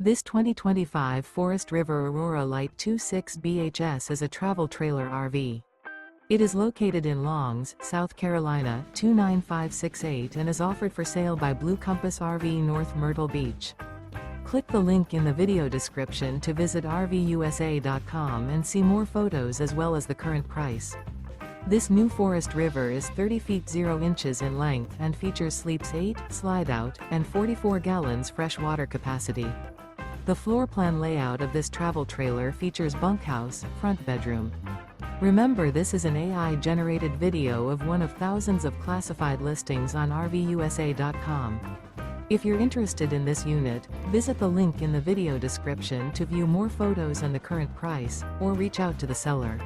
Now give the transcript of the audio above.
This 2025 Forest River Aurora Light 26 BHS is a travel trailer RV. It is located in Longs, South Carolina 29568 and is offered for sale by Blue Compass RV North Myrtle Beach. Click the link in the video description to visit RVUSA.com and see more photos as well as the current price. This new Forest River is 30 feet 0 inches in length and features sleeps 8, Slideout, and 44 gallons fresh water capacity. The floor plan layout of this travel trailer features bunkhouse, front bedroom. Remember, this is an AI-generated video of one of thousands of classified listings on RVUSA.com. If you're interested in this unit, visit the link in the video description to view more photos and the current price, or reach out to the seller.